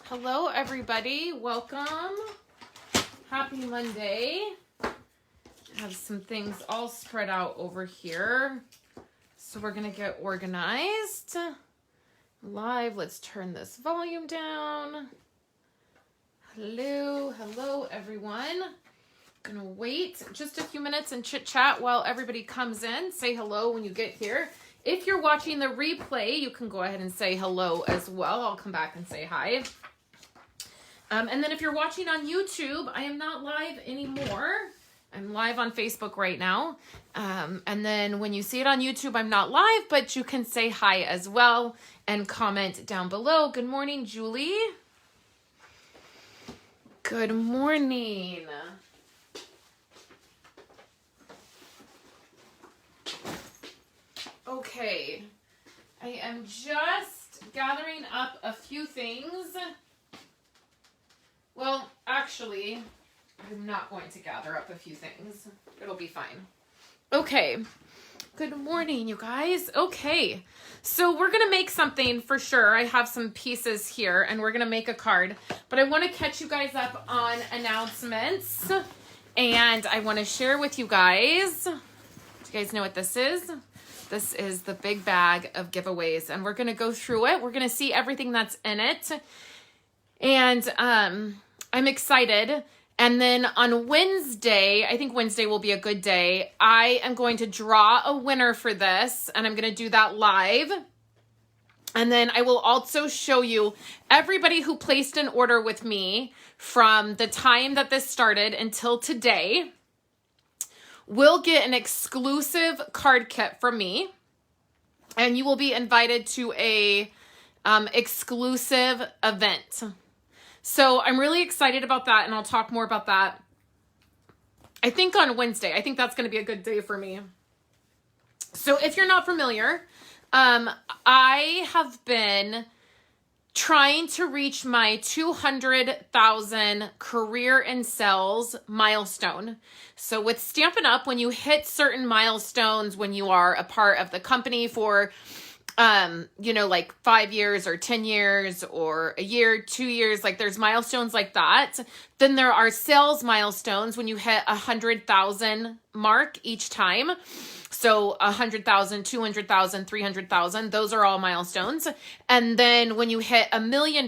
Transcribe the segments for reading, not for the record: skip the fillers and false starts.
Hello, everybody. Welcome. Happy Monday. I have some things all spread out over here. So we're going to get organized. Live. Let's turn this volume down. Hello, everyone. Gonna wait just a few minutes and chit chat while everybody comes in. Say hello when you get here. If you're watching the replay, you can go ahead and say hello as well. I'll come back and say hi. And then if you're watching on YouTube, I am not live anymore. I'm live on Facebook right now. And then when you see it on YouTube, I'm not live, but you can say hi as well and comment down below. Good morning, Julie. Good morning. Okay, I am just gathering up a few things. Well, actually, I'm not going to gather up a few things. It'll be fine. Okay, good morning, you guys. Okay, so we're going to make something for sure. I have some pieces here, and we're going to make a card. But I want to catch you guys up on announcements, and I want to share with you guys. Do you guys know what this is? This is the big bag of giveaways, and we're going to go through it. We're going to see everything that's in it, and I'm excited. And then on Wednesday, I think Wednesday will be a good day, I am going to draw a winner for this, and I'm going to do that live. And then I will also show you everybody who placed an order with me from the time that this started until today will get an exclusive card kit from me, and you will be invited to a exclusive event. So I'm really excited about that, and I'll talk more about that, I think, on Wednesday. I think that's going to be a good day for me. So if you're not familiar, I have been trying to reach my 200,000 career in sales milestone. So with Stampin' Up, when you hit certain milestones, when you are a part of the company for like 5 years or 10 years or a year, 2 years, like there's milestones like that. Then there are sales milestones when you hit 100,000 mark each time. So 100,000, 200,000, 300,000, those are all milestones. And then when you hit $1 million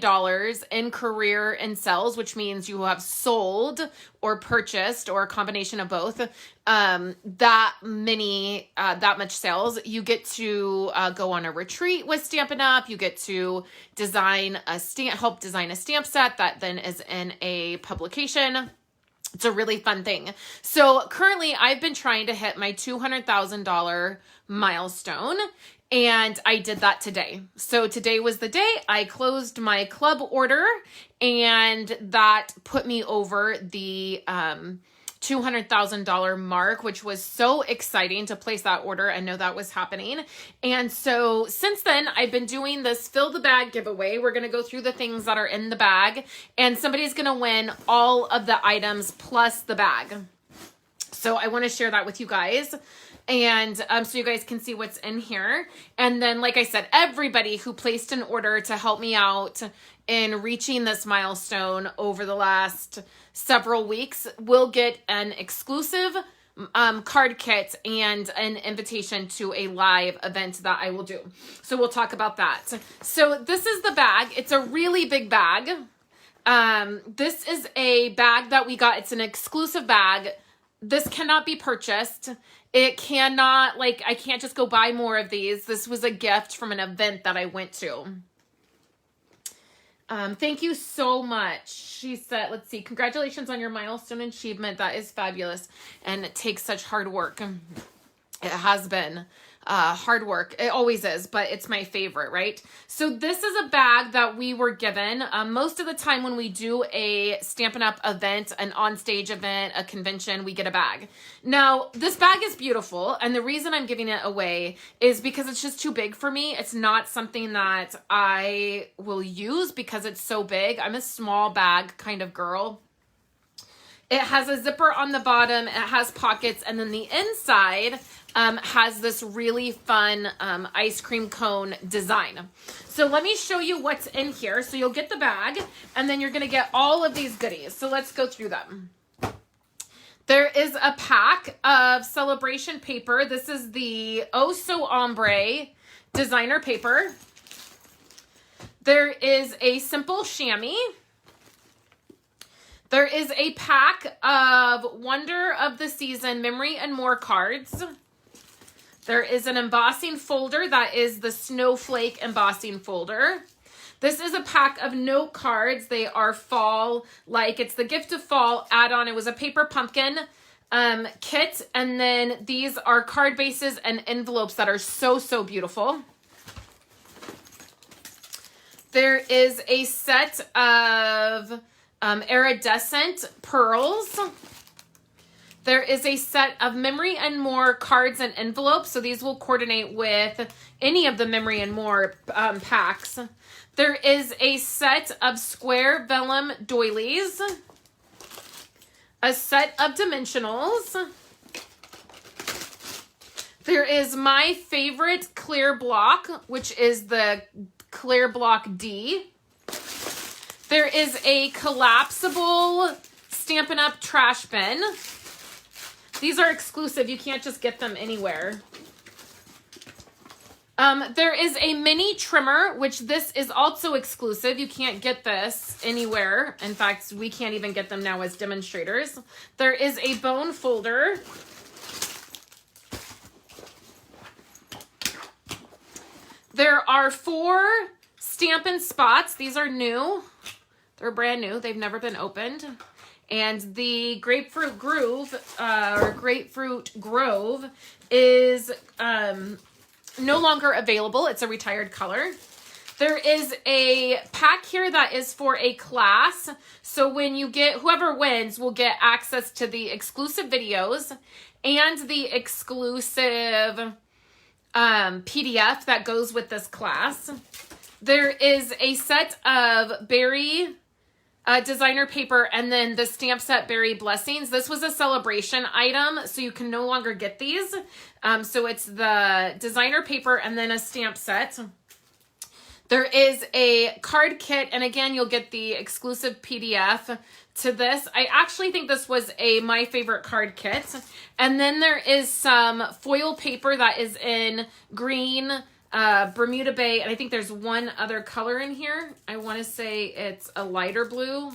in career and sales, which means you have sold or purchased or a combination of both, that much sales, you get to go on a retreat with Stampin' Up. You get to help design a stamp set that then is in a publication. It's a really fun thing. So currently I've been trying to hit my $200,000 milestone, and I did that today. So today was the day I closed my club order, and that put me over the $200,000 mark, which was so exciting to place that order and know that was happening. And so since then, I've been doing this fill the bag giveaway. We're going to go through the things that are in the bag, and somebody's going to win all of the items plus the bag. So I want to share that with you guys. And so you guys can see what's in here. And then, like I said, everybody who placed an order to help me out in reaching this milestone over the last several weeks will get an exclusive card kit and an invitation to a live event that I will do. So we'll talk about that. So this is the bag. It's a really big bag. This is a bag that we got. It's an exclusive bag. This cannot be purchased. It cannot, I can't just go buy more of these. This was a gift from an event that I went to. Thank you so much. She said, let's see, congratulations on your milestone achievement. That is fabulous. And it takes such hard work. It has been hard work. It always is, but it's my favorite, right? So this is a bag that we were given. Most of the time when we do a Stampin' Up event, an on-stage event, a convention, we get a bag. Now, this bag is beautiful, and the reason I'm giving it away is because it's just too big for me. It's not something that I will use because it's so big. I'm a small bag kind of girl. It has a zipper on the bottom, it has pockets, and then the inside has this really fun ice cream cone design. So let me show you what's in here. So you'll get the bag, and then you're gonna get all of these goodies. So let's go through them. There is a pack of celebration paper. This is the Oh So Ombre designer paper. There is a simple chamois. There is a pack of Wonder of the Season Memory and More cards. There is an embossing folder that is the Snowflake embossing folder. This is a pack of note cards. They are fall, like it's the gift of fall add-on. It was a paper pumpkin kit. And then these are card bases and envelopes that are so, so beautiful. There is a set of iridescent pearls. There is a set of Memory and More cards and envelopes. So these will coordinate with any of the Memory and More packs. There is a set of square vellum doilies. A set of dimensionals. There is my favorite clear block, which is the clear block D. There is a collapsible Stampin' Up! Trash bin. These are exclusive. You can't just get them anywhere. There is a mini trimmer, which this is also exclusive. You can't get this anywhere. In fact, we can't even get them now as demonstrators. There is a bone folder. There are 4 Stampin' Spots. These are new. They're brand new. They've never been opened. And the Grapefruit Grove is no longer available. It's a retired color. There is a pack here that is for a class. So when you get, whoever wins will get access to the exclusive videos and the exclusive PDF that goes with this class. There is a set of berry designer paper and then the stamp set Berry Blessings. This was a celebration item, so you can no longer get these. So it's the designer paper and then a stamp set. There is a card kit, and again, you'll get the exclusive PDF to this. I actually think this was my favorite card kit. And then there is some foil paper that is in green, Bermuda Bay, and I think there's one other color in here. I want to say it's a lighter blue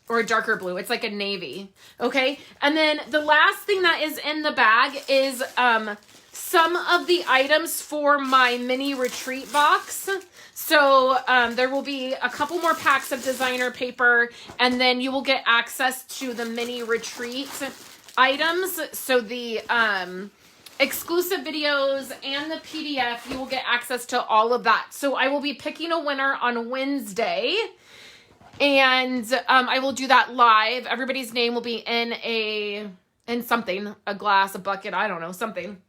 or a darker blue. It's like a navy. Okay. And then the last thing that is in the bag is some of the items for my mini retreat box. So there will be a couple more packs of designer paper, and then you will get access to the mini retreat items. So the exclusive videos and the PDF, you will get access to all of that. So I will be picking a winner on Wednesday, and I will do that live. Everybody's name will be in something, a glass, a bucket, I don't know, something.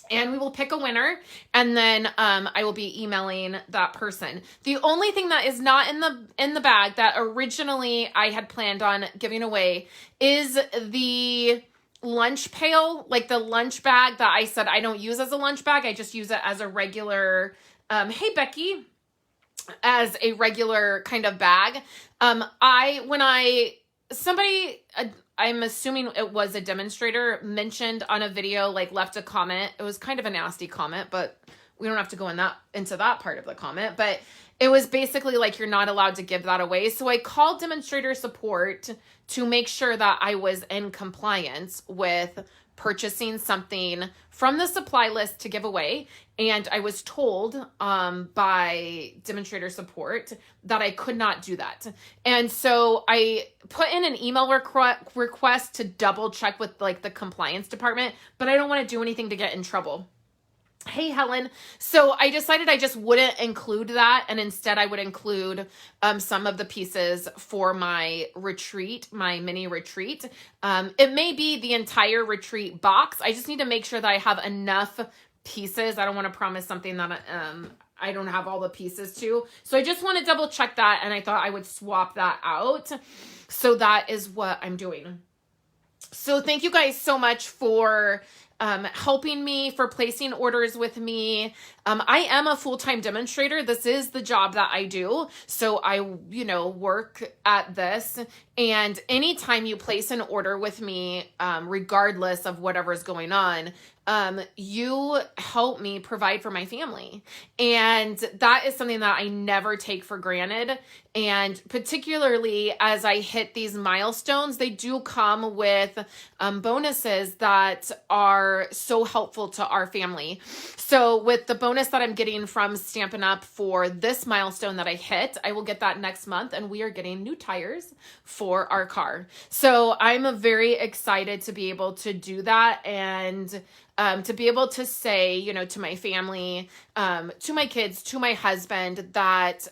And we will pick a winner, and then I will be emailing that person. The only thing that is not in the bag that originally I had planned on giving away is the lunch pail, like the lunch bag that I said I don't use as a lunch bag. I just use it as a regular, hey Becky, as a regular kind of bag. I'm assuming it was a demonstrator, mentioned on a video, like left a comment. It was kind of a nasty comment, but we don't have to go into that part of the comment. But it was basically like, you're not allowed to give that away. So I called demonstrator support to make sure that I was in compliance with purchasing something from the supply list to give away. And I was told by demonstrator support that I could not do that. And so I put in an email request to double check with like the compliance department, but I don't want to do anything to get in trouble. Hey, Helen. So I decided I just wouldn't include that. And instead I would include some of the pieces for my retreat, my mini retreat. It may be the entire retreat box. I just need to make sure that I have enough pieces. I don't want to promise something that I don't have all the pieces to. So I just want to double check that, and I thought I would swap that out. So that is what I'm doing. So thank you guys so much for helping me, for placing orders with me. I am a full-time demonstrator. This is the job that I do. So I, work at this. And anytime you place an order with me, regardless of whatever's going on, you help me provide for my family. And that is something that I never take for granted. And particularly as I hit these milestones, they do come with bonuses that are so helpful to our family. So with the bonus that I'm getting from Stampin' Up! For this milestone that I hit, I will get that next month, and we are getting new tires for our car. So I'm very excited to be able to do that, and to be able to say, to my family, to my kids, to my husband, that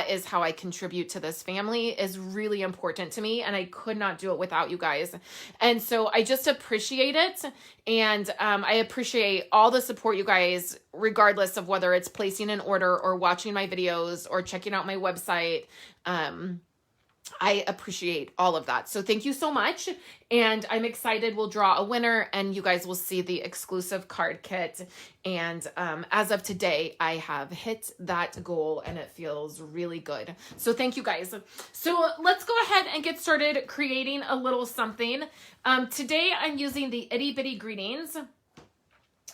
is how I contribute to this family is really important to me. And I could not do it without you guys. And so I just appreciate it. And I appreciate all the support you guys, regardless of whether it's placing an order or watching my videos or checking out my website. I appreciate all of that. So thank you so much. And I'm excited. We'll draw a winner, and you guys will see the exclusive card kit. And as of today, I have hit that goal, and it feels really good. So thank you guys. So let's go ahead and get started creating a little something. Today I'm using the Itty Bitty Greetings.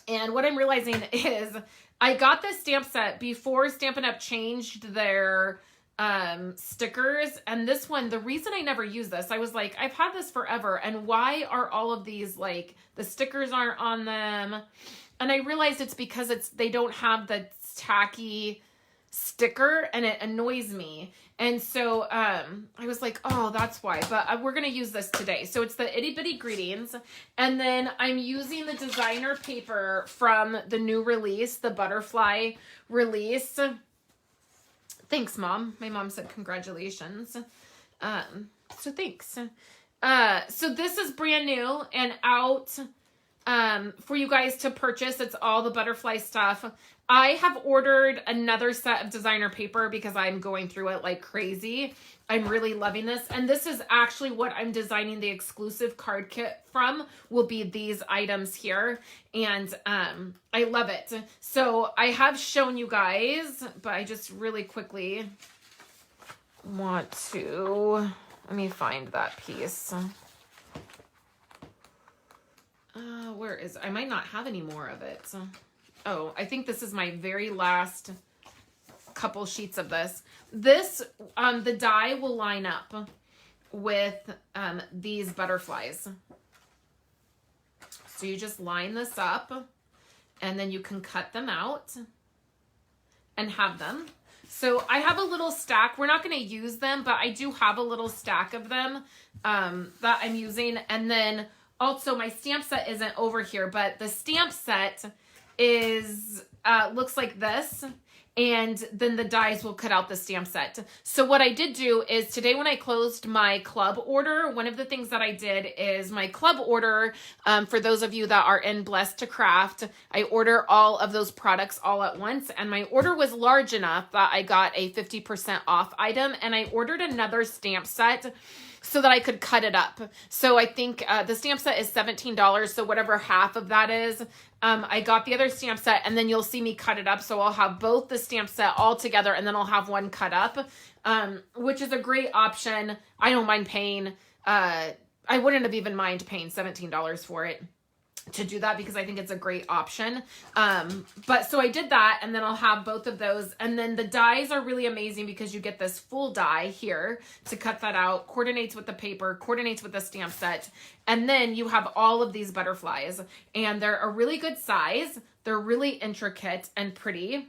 And what I'm realizing is I got this stamp set before Stampin' Up! Changed their stickers. And this one, the reason I never use this, I was like, I've had this forever, and why are all of these, like, the stickers aren't on them? And I realized it's because they don't have the tacky sticker, and it annoys me. And so I was like, oh, that's why. But we're going to use this today. So it's the Itty Bitty Greetings. And then I'm using the designer paper from the new release, the butterfly release. Thanks, Mom. My mom said congratulations. So thanks. So this is brand new and out for you guys to purchase. It's all the butterfly stuff. I have ordered another set of designer paper because I'm going through it like crazy. I'm really loving this. And this is actually what I'm designing the exclusive card kit from, will be these items here. And I love it. So I have shown you guys, but I just really quickly want to, let me find that piece. Where is it? I might not have any more of it. Oh, I think this is my very last couple sheets of this. This, the die will line up with these butterflies. So you just line this up, and then you can cut them out and have them. So I have a little stack. We're not going to use them, but I do have a little stack of them that I'm using. And then also my stamp set isn't over here, but the stamp set is looks like this, and then the dies will cut out the stamp set. So what I did do is today when I closed my club order, one of the things that I did is my club order, for those of you that are in Blessed to Craft, I order all of those products all at once, and my order was large enough that I got a 50% off item, and I ordered another stamp set so that I could cut it up. So I think the stamp set is $17. So whatever half of that is, I got the other stamp set, and then you'll see me cut it up. So I'll have both the stamp set all together, and then I'll have one cut up, which is a great option. I don't mind paying, I wouldn't have even mind paying $17 for it to do that, because I think it's a great option. But so I did that, and then I'll have both of those. And then the dies are really amazing because you get this full die here to cut that out, coordinates with the paper, coordinates with the stamp set. And then you have all of these butterflies, and they're a really good size. They're really intricate and pretty.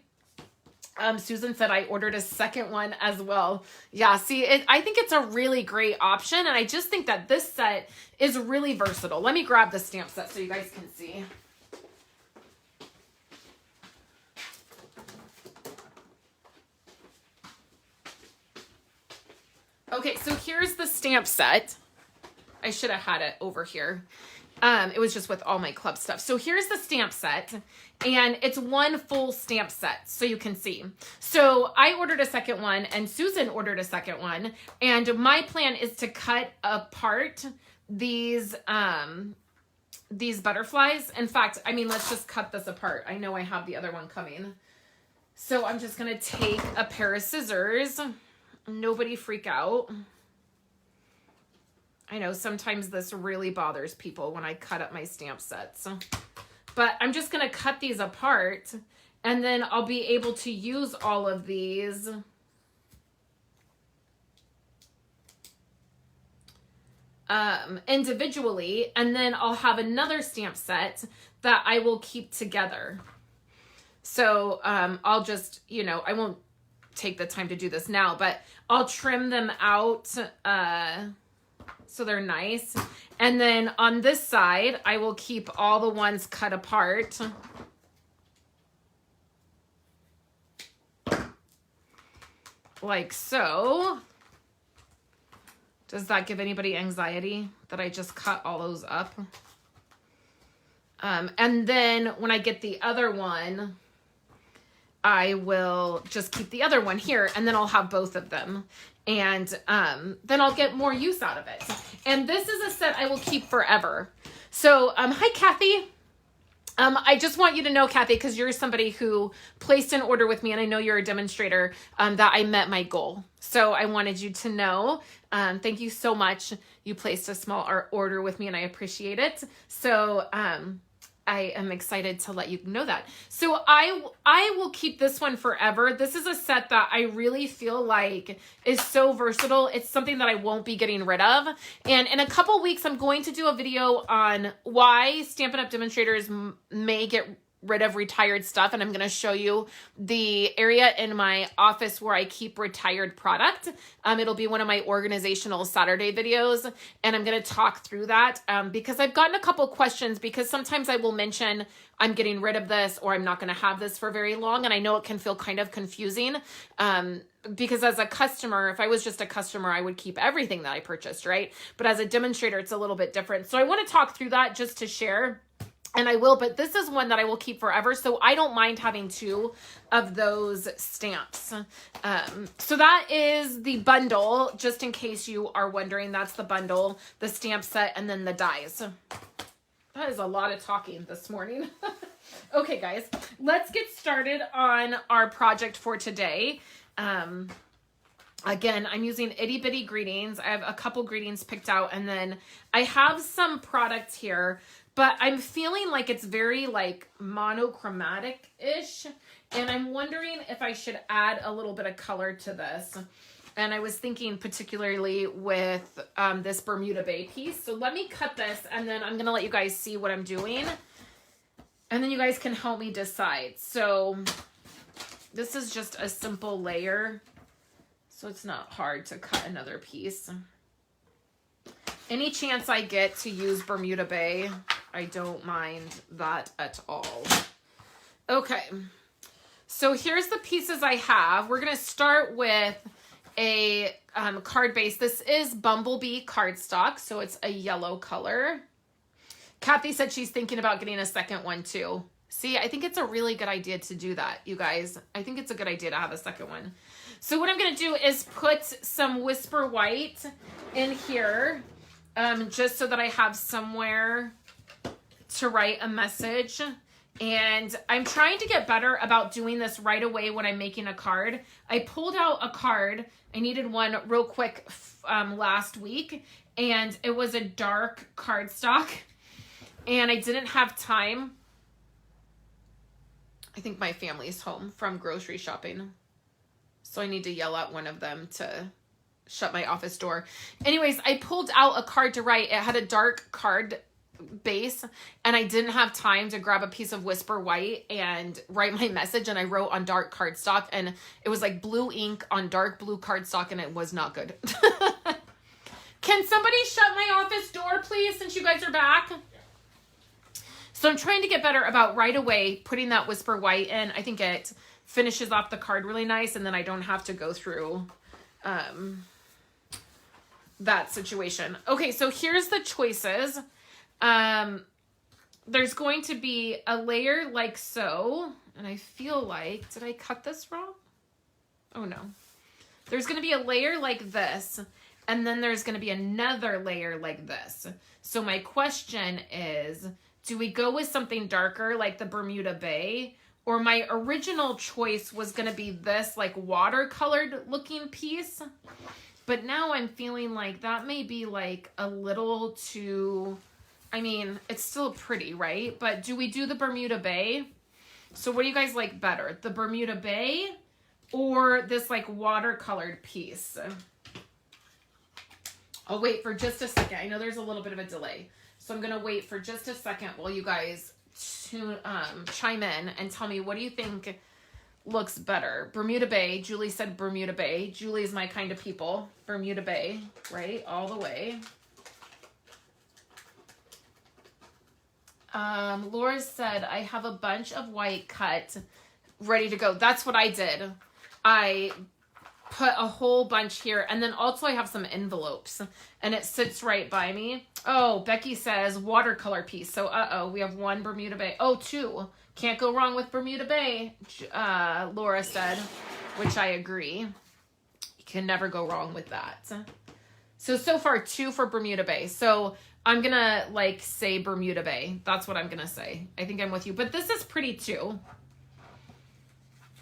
Susan said I ordered a second one as well. Yeah, see, I think it's a really great option, and I just think that this set is really versatile. Let me grab the stamp set so you guys can see. Okay, so here's the stamp set. I should have had it over here. It was just with all my club stuff. So here's the stamp set, and it's one full stamp set, so you can see. So I ordered a second one, and Susan ordered a second one, and my plan is to cut apart these butterflies. In fact, I mean, let's just cut this apart. I know I have the other one coming. So I'm just going to take a pair of scissors. Nobody freak out. I know sometimes this really bothers people when I cut up my stamp sets. But I'm just going to cut these apart, and then I'll be able to use all of these individually, and then I'll have another stamp set that I will keep together. So I'll just, you know, I won't take the time to do this now, but I'll trim them out so they're nice. And then on this side, I will keep all the ones cut apart. Like so. Does that give anybody anxiety that I just cut all those up? And then when I get the other one, I will just keep the other one here, and then I'll have both of them. And then I'll get more use out of it. And this is a set I will keep forever. So, hi, Kathy. I just want you to know, Kathy, because you're somebody who placed an order with me, and I know you're a demonstrator, that I met my goal. So I wanted you to know, thank you so much. You placed a small order with me, and I appreciate it. So I am excited to let you know that. So I will keep this one forever. This is a set that I really feel like is so versatile. It's something that I won't be getting rid of. And in a couple weeks, I'm going to do a video on why Stampin' Up! Demonstrators may get rid of retired stuff, and I'm going to show you the area in my office where I keep retired product. It'll be one of my organizational Saturday videos, and I'm going to talk through that because I've gotten a couple questions, because sometimes I will mention I'm getting rid of this, or I'm not going to have this for very long, and I know it can feel kind of confusing because as a customer, if I was just a customer, I would keep everything that I purchased, right? But as a demonstrator, it's a little bit different. So I want to talk through that just to share. And I will, but this is one that I will keep forever. So I don't mind having two of those stamps. So that is the bundle, just in case you are wondering. That's the bundle, the stamp set, and then the dies. That is a lot of talking this morning. Okay, guys, let's get started on our project for today. Again, I'm using Itty Bitty Greetings. I have a couple greetings picked out, and then I have some products here, but I'm feeling like it's very like monochromatic-ish, and I'm wondering if I should add a little bit of color to this. And I was thinking particularly with this Bermuda Bay piece. So let me cut this, and then I'm going to let you guys see what I'm doing, and then you guys can help me decide. So this is just a simple layer, so it's not hard to cut another piece. Any chance I get to use Bermuda Bay, I don't mind that at all. Okay, so here's the pieces I have. We're going to start with a card base. This is Bumblebee cardstock, so it's a yellow color. Kathy said she's thinking about getting a second one too. See, I think it's a really good idea to do that, you guys. I think it's a good idea to have a second one. So what I'm going to do is put some Whisper White in here, just so that I have somewhere to write a message. And I'm trying to get better about doing this right away when I'm making a card. I pulled out a card. I needed one real quick last week, and it was a dark cardstock, and I didn't have time. I think my family's home from grocery shopping, so I need to yell at one of them to shut my office door. Anyways, I pulled out a card to write. It had a dark card base, and I didn't have time to grab a piece of Whisper White and write my message, and I wrote on dark cardstock, and it was like blue ink on dark blue cardstock, and it was not good. Can somebody shut my office door, please, since you guys are back? So I'm trying to get better about right away putting that Whisper White in. I think it finishes off the card really nice, and then I don't have to go through that situation. Okay, so here's the choices. There's going to be a layer like so, and I feel like, did I cut this wrong? Oh no. There's going to be a layer like this, and then there's going to be another layer like this. So my question is, do we go with something darker like the Bermuda Bay? Or my original choice was going to be this like watercolored looking piece. But now I'm feeling like that may be like a little too, I mean, it's still pretty, right? But do we do the Bermuda Bay? So what do you guys like better? The Bermuda Bay or this like watercolored piece? I'll wait for just a second. I know there's a little bit of a delay. So I'm going to wait for just a second while you guys chime in and tell me, what do you think looks better? Bermuda Bay. Julie said Bermuda Bay. Julie's my kind of people. Bermuda Bay, right? All the way. Laura said, I have a bunch of white cut ready to go. That's what I did. I put a whole bunch here. And then also I have some envelopes and it sits right by me. Oh, Becky says watercolor piece. So, we have one Bermuda Bay. Oh, two. Can't go wrong with Bermuda Bay, Laura said, which I agree. You can never go wrong with that. So far, two for Bermuda Bay. So I'm going to like say Bermuda Bay. That's what I'm going to say. I think I'm with you. But this is pretty too.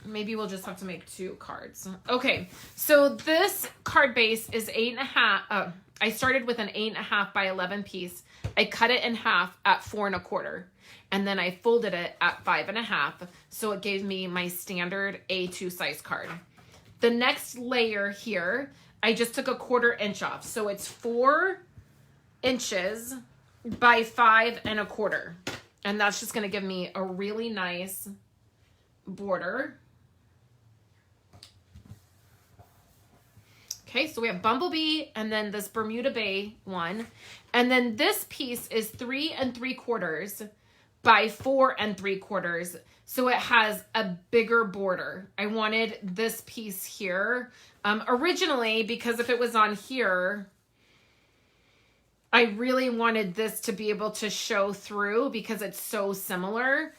Maybe we'll just have to make two cards. Okay, so this card base is 8.5. I started with an 8.5 by 11 piece. I cut it in half at 4 1/4. And then I folded it at 5.5. So it gave me my standard A2 size card. The next layer here, I just took 1/4 inch off. So it's 4 inches by 5 1/4. And that's just going to give me a really nice border. Okay, so we have Bumblebee and then this Bermuda Bay one. And then this piece is 3 3/4 by 4 3/4. So it has a bigger border. I wanted this piece here. Originally, because if it was on here, I really wanted this to be able to show through because it's so similar.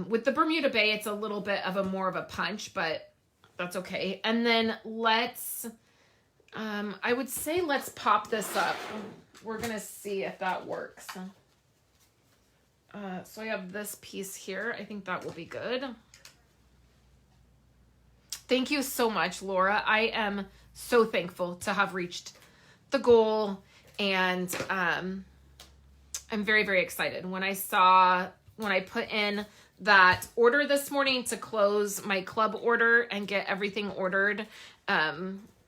With the Bermuda Bay, it's a little bit of a more of a punch, but that's okay. And then let's... I would say let's pop this up. We're going to see if that works. So I have this piece here. I think that will be good. Thank you so much, Laura. I am so thankful to have reached the goal. And I'm very, very excited. When I put in that order this morning to close my club order and get everything ordered,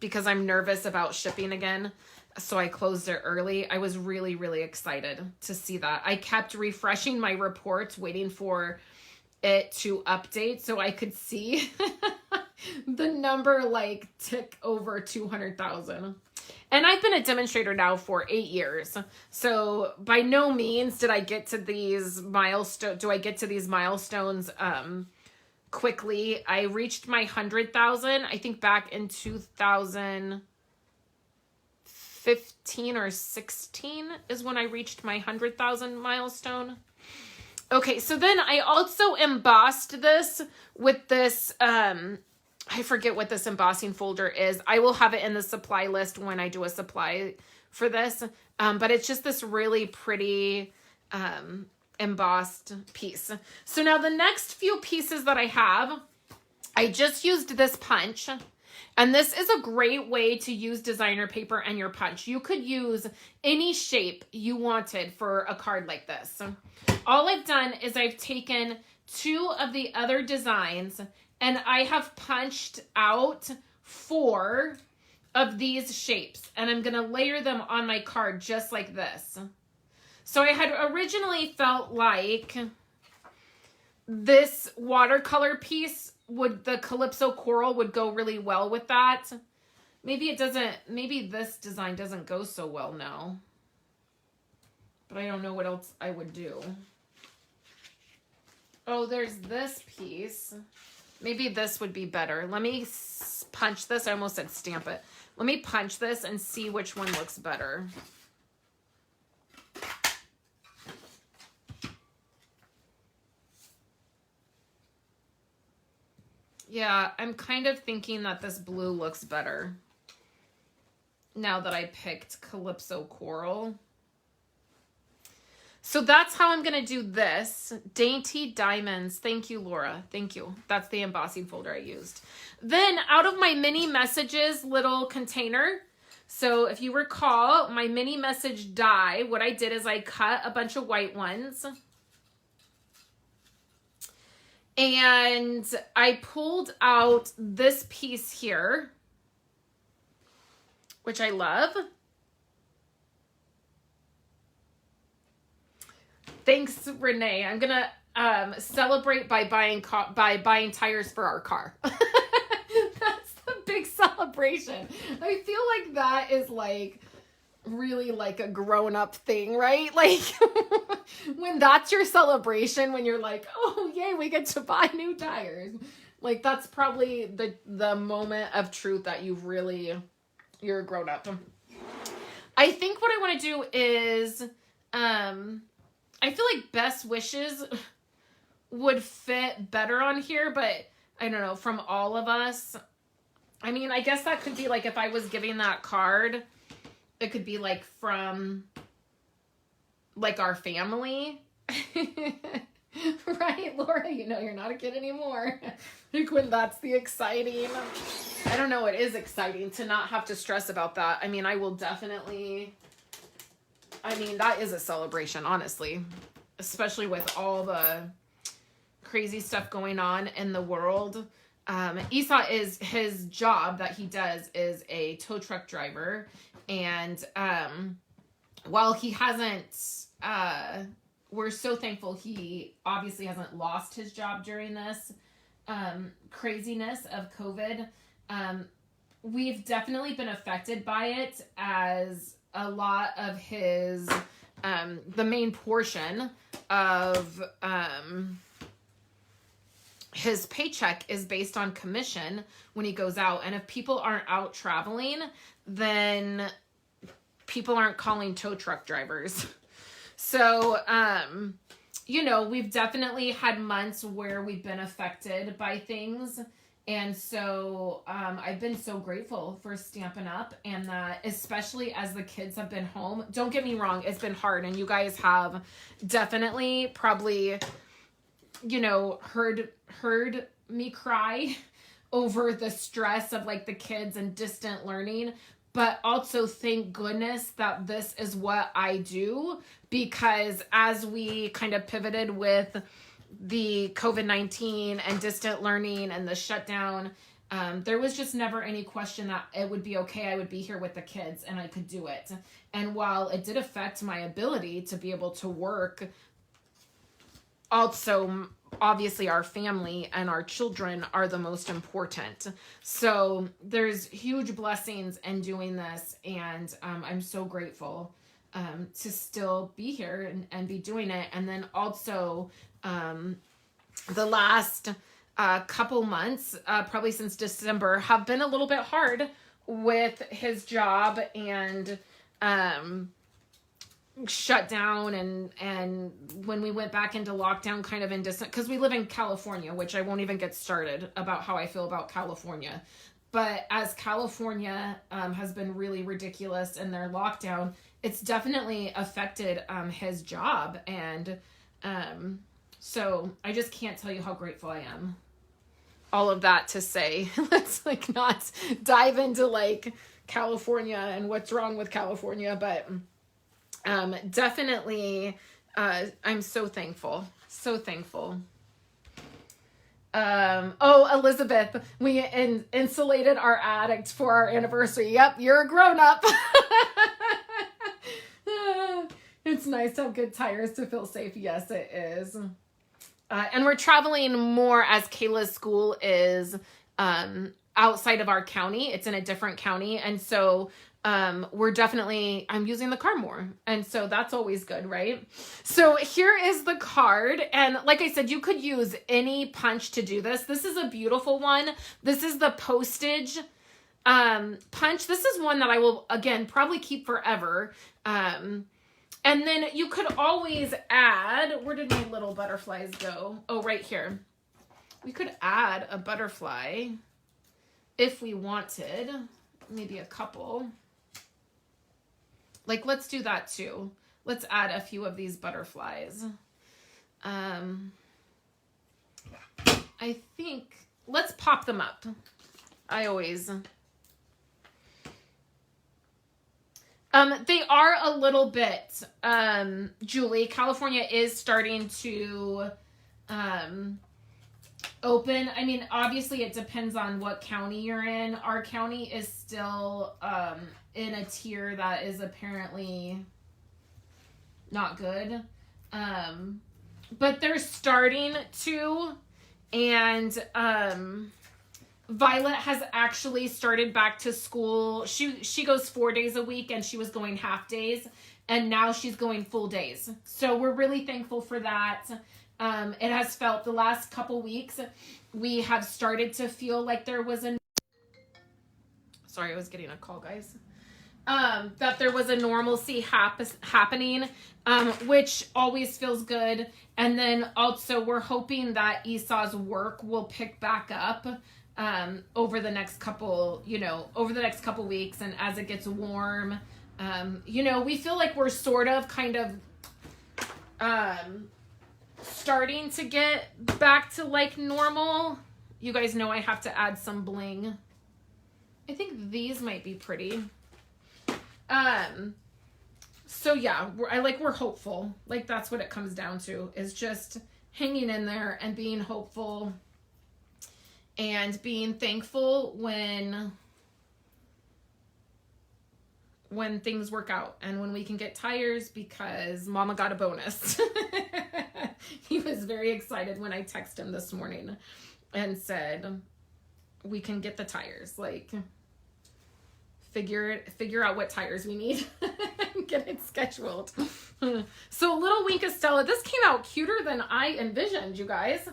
because I'm nervous about shipping again. So I closed it early. I was really, really excited to see that. I kept refreshing my reports, waiting for it to update so I could see the number like tick over 200,000. And I've been a demonstrator now for 8 years. So by no means did I get to these milestones. Quickly. I reached my 100,000, I think back in 2015 or 16 is when I reached my 100,000 milestone. Okay, so then I also embossed this with this, I forget what this embossing folder is. I will have it in the supply list when I do a supply for this. But it's just this really pretty, embossed piece. So now the next few pieces that I have, I just used this punch, and this is a great way to use designer paper and your punch. You could use any shape you wanted for a card like this. All I've done is I've taken 2 of the other designs and I have punched out 4 of these shapes, and I'm going to layer them on my card just like this. So I had originally felt like this watercolor piece the Calypso Coral would go really well with that. Maybe it doesn't, maybe this design doesn't go so well now. But I don't know what else I would do. Oh, there's this piece. Maybe this would be better. Let me punch this. I almost said stamp it. Let me punch this and see which one looks better. Yeah, I'm kind of thinking that this blue looks better now that I picked Calypso Coral. So that's how I'm going to do this. Dainty Diamonds. Thank you, Laura. Thank you. That's the embossing folder I used. Then out of my mini messages little container, so if you recall, my mini message die, what I did is I cut a bunch of white ones. And I pulled out this piece here, which I love. Thanks, Renee. I'm gonna celebrate by buying tires for our car. That's the big celebration. I feel like that is like really like a grown-up thing, right? Like when that's your celebration, when you're like, oh yay, we get to buy new tires. Like that's probably the moment of truth that you're a grown-up. I think what I want to do is I feel like Best Wishes would fit better on here, but I don't know, from all of us. I mean, I guess that could be like if I was giving that card, it could be like from like our family. Right, Laura? You know you're not a kid anymore. Like when that's the exciting. I don't know, it is exciting to not have to stress about that. I mean, I will definitely... I mean, that is a celebration, honestly, especially with all the crazy stuff going on in the world. Esau his job that he does is a tow truck driver. And while he hasn't, we're so thankful he obviously hasn't lost his job during this craziness of COVID. We've definitely been affected by it as a lot of his, the main portion of his paycheck is based on commission when he goes out. And if people aren't out traveling, then people aren't calling tow truck drivers. So, you know, we've definitely had months where we've been affected by things. And so I've been so grateful for Stampin' Up! And that especially as the kids have been home, don't get me wrong, it's been hard. And you guys have definitely probably, you know, heard me cry over the stress of like the kids and distant learning. But also thank goodness that this is what I do, because as we kind of pivoted with the COVID-19 and distant learning and the shutdown, there was just never any question that it would be okay. I would be here with the kids and I could do it. And while it did affect my ability to be able to work, also, obviously our family and our children are the most important. So there's huge blessings in doing this. And I'm so grateful to still be here and be doing it. And then also the last couple months, probably since December, have been a little bit hard with his job and shut down and when we went back into lockdown kind of in distant, because we live in California, which I won't even get started about how I feel about California. But as California has been really ridiculous in their lockdown, it's definitely affected his job. And so I just can't tell you how grateful I am. All of that to say, let's like not dive into like California and what's wrong with California, but definitely I'm so thankful. So thankful. Oh, Elizabeth, we insulated our attic for our anniversary. Yep, you're a grown up. It's nice to have good tires to feel safe. Yes, it is. And we're traveling more as Kayla's school is outside of our county. It's in a different county. And so we're definitely, I'm using the car more. And so that's always good, right? So here is the card. And like I said, you could use any punch to do this. This is a beautiful one. This is the postage punch. This is one that I will, again, probably keep forever. And then you could always add, where did my little butterflies go? Oh, right here. We could add a butterfly if we wanted. Maybe a couple. Like, let's do that too. Let's add a few of these butterflies. I think, let's pop them up. I always... they are a little bit, Julie, California is starting to open. I mean, obviously it depends on what county you're in. Our county is still in a tier that is apparently not good. But they're starting to, and Violet has actually started back to school. She goes 4 days a week, and she was going half days, and now she's going full days. So we're really thankful for that. It has felt the last couple weeks, we have started to feel like there was a... Sorry, I was getting a call, guys. That there was a normalcy happening, which always feels good. And then also we're hoping that Esau's work will pick back up over the next couple, weeks. And as it gets warm, we feel like we're sort of kind of starting to get back to like normal. You guys know I have to add some bling. I think these might be pretty. So yeah, we're hopeful. Like, that's what it comes down to, is just hanging in there and being hopeful and being thankful when things work out and when we can get tires, because Mama got a bonus. He was very excited when I texted him this morning and said, we can get the tires. Like, figure out what tires we need and get it scheduled. So little Winka Stella, this came out cuter than I envisioned, you guys.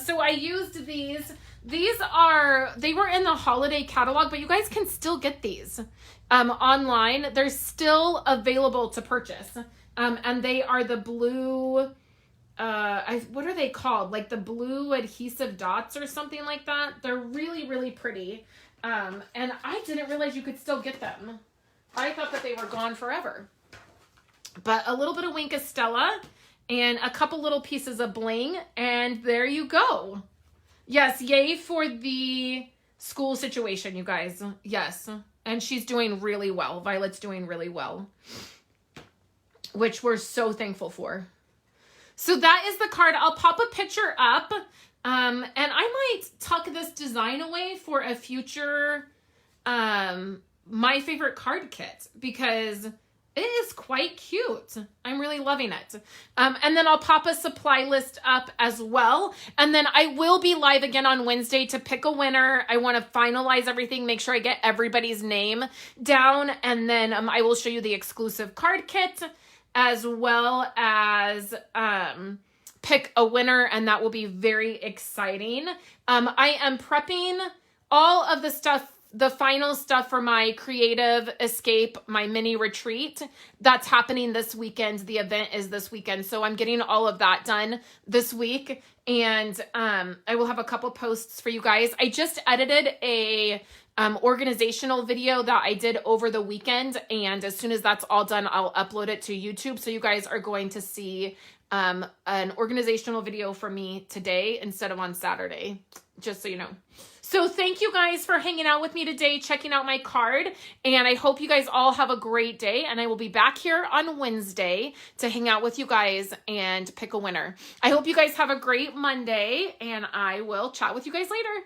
So I used these. They were in the holiday catalog, but you guys can still get these online. They're still available to purchase. And they are the blue, what are they called? Like the blue adhesive dots or something like that. They're really, really pretty. And I didn't realize you could still get them. I thought that they were gone forever. But a little bit of Winka Stella and a couple little pieces of bling, and there you go. Yes, yay for the school situation, you guys. Yes. And she's doing really well. Violet's doing really well, which we're so thankful for. So that is the card. I'll pop a picture up. And I might tuck this design away for a future, my favorite card kit, because it is quite cute. I'm really loving it. And then I'll pop a supply list up as well. And then I will be live again on Wednesday to pick a winner. I want to finalize everything, make sure I get everybody's name down. And then I will show you the exclusive card kit, as well as pick a winner, and that will be very exciting. I am prepping all of the stuff, the final stuff for my creative escape, my mini retreat that's happening this weekend. The event is this weekend, so I'm getting all of that done this week, and I will have a couple posts for you guys. I just edited a organizational video that I did over the weekend, and as soon as that's all done, I'll upload it to YouTube, so you guys are going to see an organizational video for me today instead of on Saturday, just so you know. So thank you guys for hanging out with me today, checking out my card, and I hope you guys all have a great day, and I will be back here on Wednesday to hang out with you guys and pick a winner. I hope you guys have a great Monday, and I will chat with you guys later.